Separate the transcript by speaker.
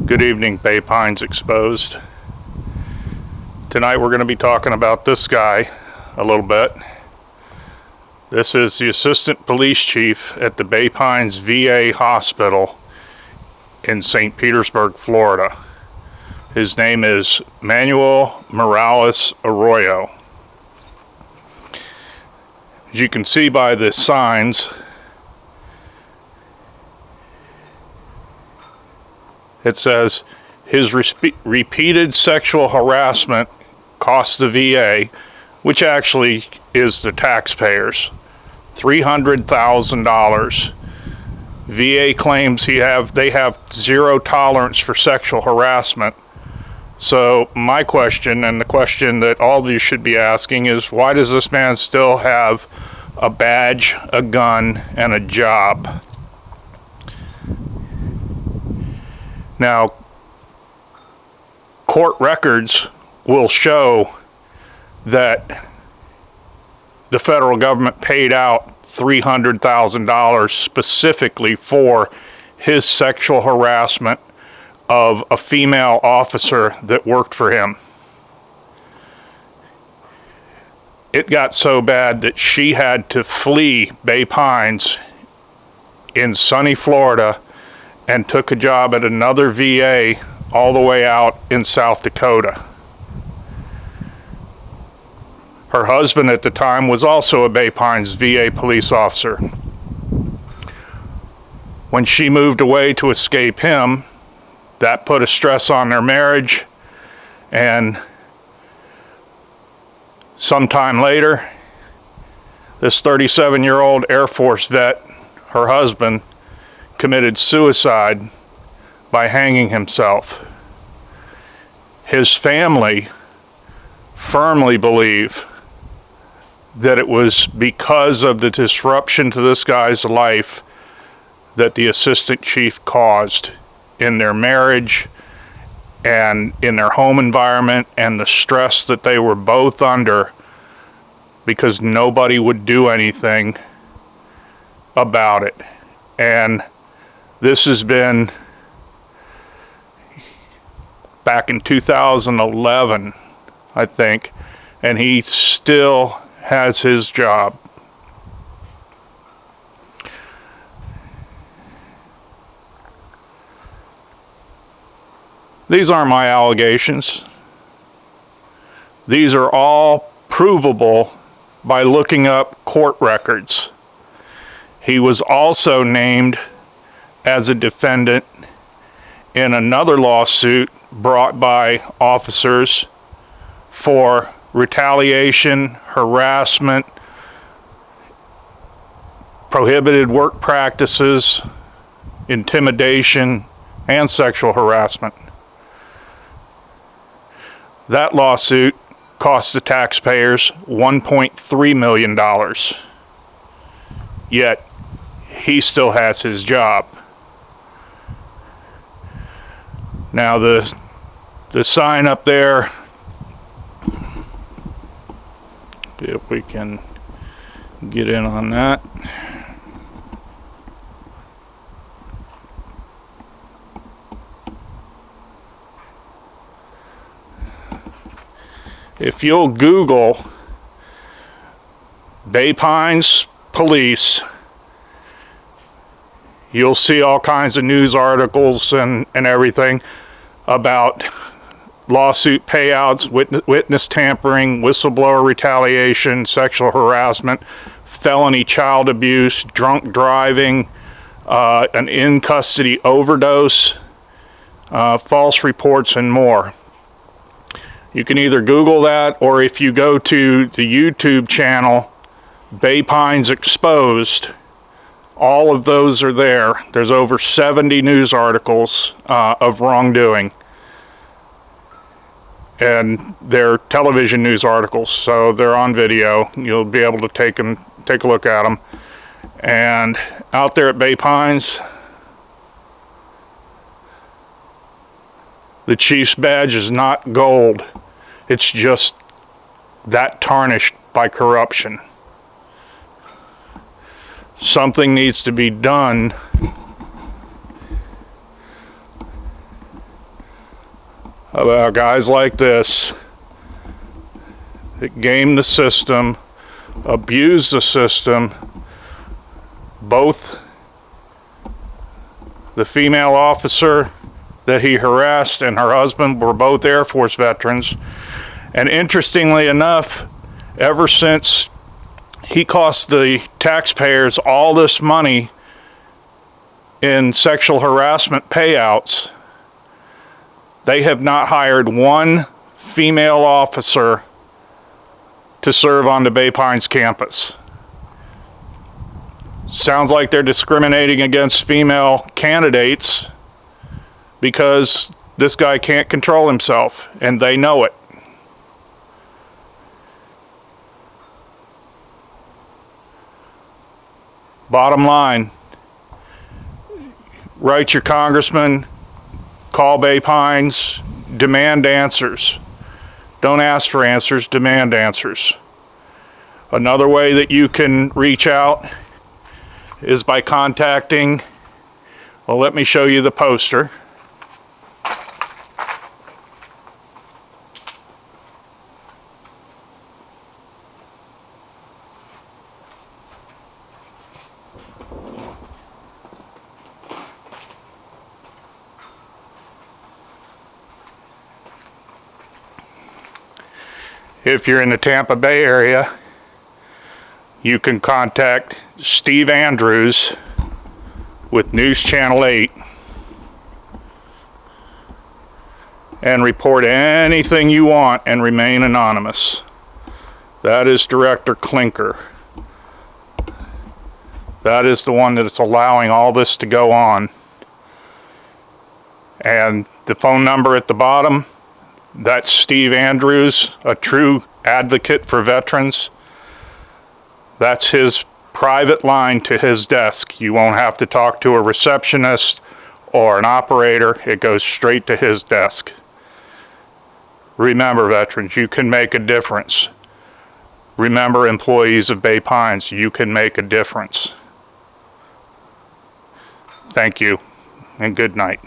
Speaker 1: Good evening, Bay Pines Exposed. Tonight we're going to be talking about this guy a little bit. This is the Assistant Police Chief at the Bay Pines VA Hospital in St. Petersburg, Florida. His name is Manuel Morales Arroyo. As you can see by the signs, it says his repeated sexual harassment cost the VA, which actually is the taxpayers, $300,000. VA claims they have zero tolerance for sexual harassment. So my question, and the question that all of you should be asking, is why does this man still have a badge, a gun, and a job? Now, court records will show that the federal government paid out $300,000 specifically for his sexual harassment of a female officer that worked for him. It got so bad that she had to flee Bay Pines in sunny Florida and took a job at another VA all the way out in South Dakota. Her husband at the time was also a Bay Pines VA police officer. When she moved away to escape him, that put a stress on their marriage, and sometime later, this 37-year-old Air Force vet, her husband, committed suicide by hanging himself. His family firmly believe that it was because of the disruption to this guy's life that the assistant chief caused in their marriage and in their home environment, and the stress that they were both under because nobody would do anything about it. And this has been back in 2011, I think, and he still has his job. These aren't my allegations. These are all provable by looking up court records. He was also named as a defendant in another lawsuit brought by officers for retaliation, harassment, prohibited work practices, intimidation, and sexual harassment. That lawsuit cost the taxpayers $1.3 million. Yet, he still has his job. Now, the sign up there, if we can get in on that. If you'll Google Bay Pines Police, you'll see all kinds of news articles and everything about lawsuit payouts, witness tampering, whistleblower retaliation, sexual harassment, felony child abuse, drunk driving, an in-custody overdose, false reports, and more. You can either Google that, or if you go to the YouTube channel, Bay Pines Exposed, all of those are there. There's over 70 news articles of wrongdoing. And they're television news articles, so they're on video. You'll be able to take a look at them. And out there at Bay Pines, the chief's badge is not gold. It's just that tarnished by corruption. Something needs to be done about guys like this that game the system, abuse the system. Both the female officer that he harassed and her husband were both Air Force veterans. And interestingly enough, ever since he cost the taxpayers all this money in sexual harassment payouts, they have not hired one female officer to serve on the Bay Pines campus. Sounds like they're discriminating against female candidates because this guy can't control himself, and they know it. Bottom line, write your congressman, call Bay Pines, demand answers. Don't ask for answers, demand answers. Another way that you can reach out is by contacting, well, let me show you the poster. If you're in the Tampa Bay area, you can contact Steve Andrews with News Channel 8 and report anything you want and remain anonymous. That is Director Klinker. That is the one that's allowing all this to go on. And the phone number at the bottom, that's Steve Andrews, a true advocate for veterans. That's his private line to his desk. You won't have to talk to a receptionist or an operator. It goes straight to his desk. Remember, veterans, you can make a difference. Remember, employees of Bay Pines, you can make a difference. Thank you, and good night.